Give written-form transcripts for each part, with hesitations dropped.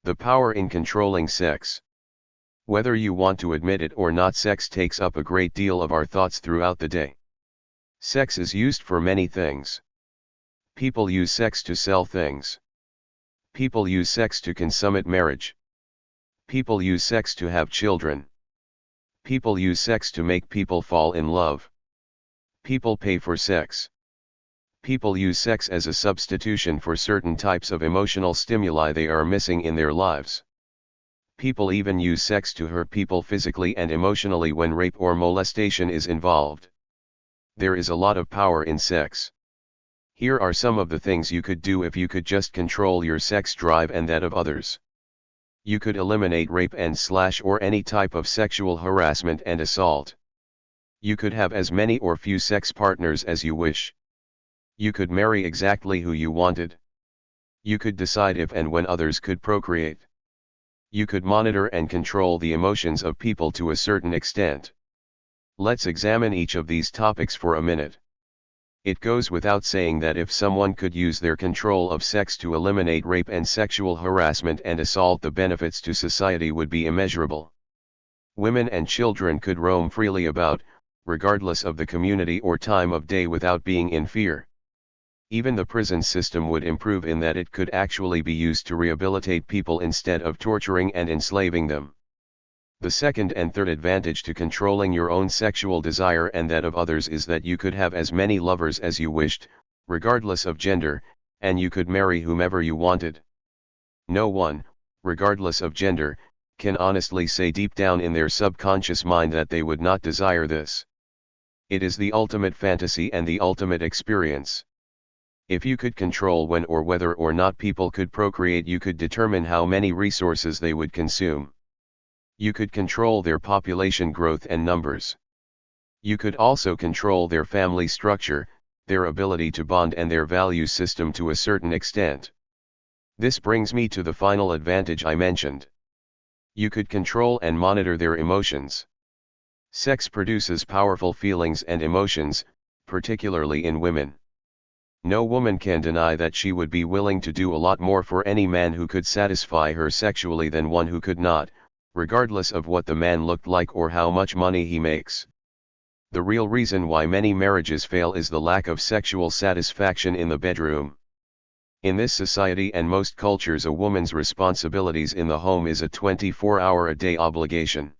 The power in controlling sex. Whether you want to admit it or not, sex takes up a great deal of our thoughts throughout the day. Sex is used for many things. People use sex to sell things. People use sex to consummate marriage. People use sex to have children. People use sex to make people fall in love. People pay for sex. People use sex as a substitution for certain types of emotional stimuli they are missing in their lives. People even use sex to hurt people physically and emotionally when rape or molestation is involved. There is a lot of power in sex. Here are some of the things you could do if you could just control your sex drive and that of others. You could eliminate rape and / or any type of sexual harassment and assault. You could have as many or few sex partners as you wish. You could marry exactly who you wanted. You could decide if and when others could procreate. You could monitor and control the emotions of people to a certain extent. Let's examine each of these topics for a minute. It goes without saying that if someone could use their control of sex to eliminate rape and sexual harassment and assault, the benefits to society would be immeasurable. Women and children could roam freely about, regardless of the community or time of day, without being in fear. Even the prison system would improve in that it could actually be used to rehabilitate people instead of torturing and enslaving them. The second and third advantage to controlling your own sexual desire and that of others is that you could have as many lovers as you wished, regardless of gender, and you could marry whomever you wanted. No one, regardless of gender, can honestly say deep down in their subconscious mind that they would not desire this. It is the ultimate fantasy and the ultimate experience. If you could control when or whether or not people could procreate, you could determine how many resources they would consume. You could control their population growth and numbers. You could also control their family structure, their ability to bond, and their value system to a certain extent. This brings me to the final advantage I mentioned. You could control and monitor their emotions. Sex produces powerful feelings and emotions, particularly in women. No woman can deny that she would be willing to do a lot more for any man who could satisfy her sexually than one who could not, regardless of what the man looked like or how much money he makes. The real reason why many marriages fail is the lack of sexual satisfaction in the bedroom. In this society and most cultures, a woman's responsibilities in the home is a 24-hour-a-day obligation.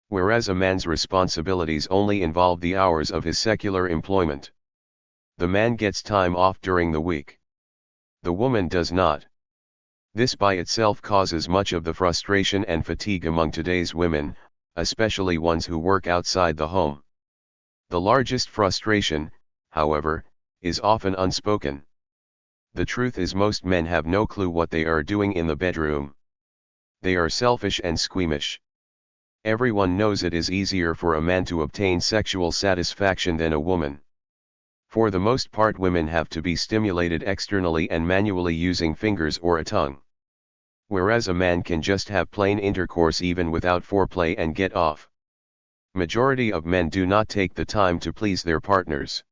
Whereas a man's responsibilities only involve the hours of his secular employment. The man gets time off during the week. The woman does not. This by itself causes much of the frustration and fatigue among today's women, especially ones who work outside the home. The largest frustration, however, is often unspoken. The truth is, most men have no clue what they are doing in the bedroom. They are selfish and squeamish. Everyone knows it is easier for a man to obtain sexual satisfaction than a woman. For the most part, women have to be stimulated externally and manually using fingers or a tongue. Whereas a man can just have plain intercourse even without foreplay and get off. Majority of men do not take the time to please their partners.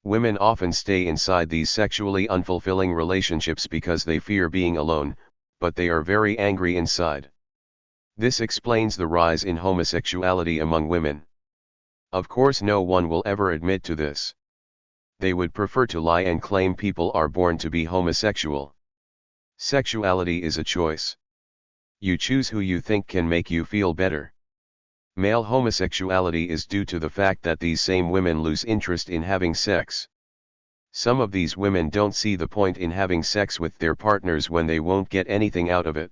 Women often stay inside these sexually unfulfilling relationships because they fear being alone, but they are very angry inside. This explains the rise in homosexuality among women. Of course, no one will ever admit to this. They would prefer to lie and claim people are born to be homosexual. Sexuality is a choice. You choose who you think can make you feel better. Male homosexuality is due to the fact that these same women lose interest in having sex. Some of these women don't see the point in having sex with their partners when they won't get anything out of it.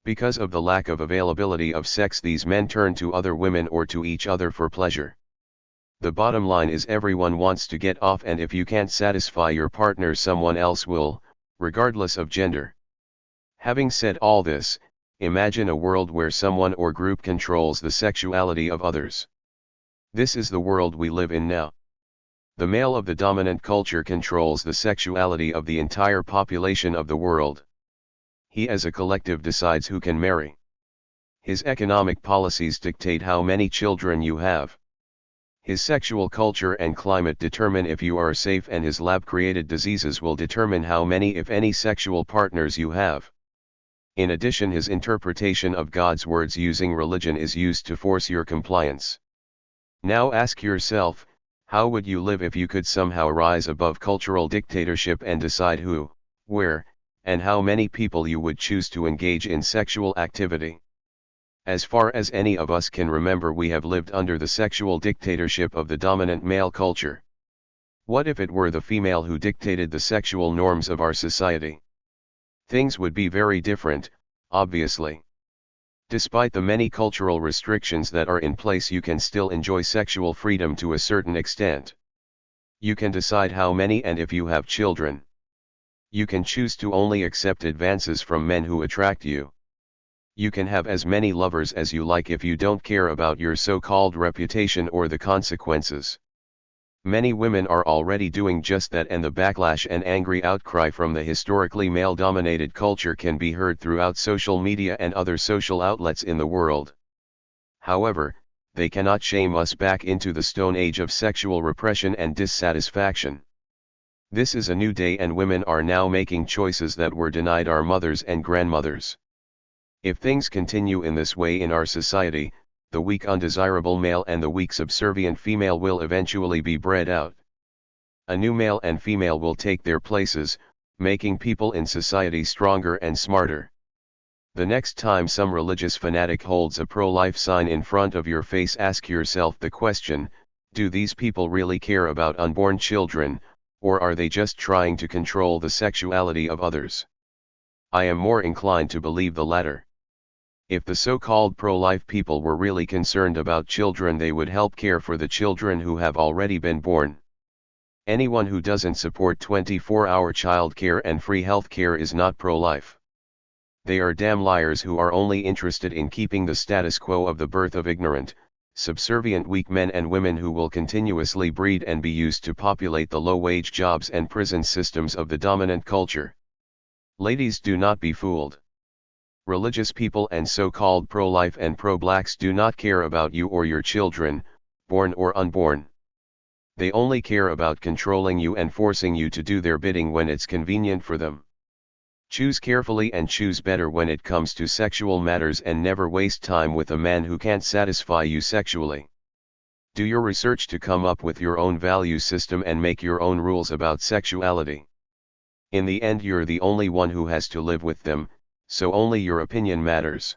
Because of the lack of availability of sex, these men turn to other women or to each other for pleasure. The bottom line is, everyone wants to get off, and if you can't satisfy your partner, someone else will, regardless of gender. Having said all this, imagine a world where someone or group controls the sexuality of others. This is the world we live in now. The male of the dominant culture controls the sexuality of the entire population of the world. He as a collective decides who can marry. His economic policies dictate how many children you have. His sexual culture and climate determine if you are safe, and his lab-created diseases will determine how many, if any, sexual partners you have. In addition, his interpretation of God's words using religion is used to force your compliance. Now ask yourself, how would you live if you could somehow rise above cultural dictatorship and decide who, where, and how many people you would choose to engage in sexual activity? As far as any of us can remember, we have lived under the sexual dictatorship of the dominant male culture. What if it were the female who dictated the sexual norms of our society? Things would be very different, obviously. Despite the many cultural restrictions that are in place, you can still enjoy sexual freedom to a certain extent. You can decide how many and if you have children. You can choose to only accept advances from men who attract you. You can have as many lovers as you like if you don't care about your so-called reputation or the consequences. Many women are already doing just that, and the backlash and angry outcry from the historically male-dominated culture can be heard throughout social media and other social outlets in the world. However, they cannot shame us back into the Stone Age of sexual repression and dissatisfaction. This is a new day, and women are now making choices that were denied our mothers and grandmothers. If things continue in this way in our society, the weak undesirable male and the weak subservient female will eventually be bred out. A new male and female will take their places, making people in society stronger and smarter. The next time some religious fanatic holds a pro-life sign in front of your face, ask yourself the question, do these people really care about unborn children, or are they just trying to control the sexuality of others? I am more inclined to believe the latter. If the so-called pro-life people were really concerned about children, they would help care for the children who have already been born. Anyone who doesn't support 24-hour child care and free health care is not pro-life. They are damn liars who are only interested in keeping the status quo of the birth of ignorant, subservient weak men and women who will continuously breed and be used to populate the low-wage jobs and prison systems of the dominant culture. Ladies, do not be fooled. Religious people and so-called pro-life and pro-blacks do not care about you or your children, born or unborn. They only care about controlling you and forcing you to do their bidding when it's convenient for them. Choose carefully and choose better when it comes to sexual matters, and never waste time with a man who can't satisfy you sexually. Do your research to come up with your own value system and make your own rules about sexuality. In the end, you're the only one who has to live with them, so only your opinion matters.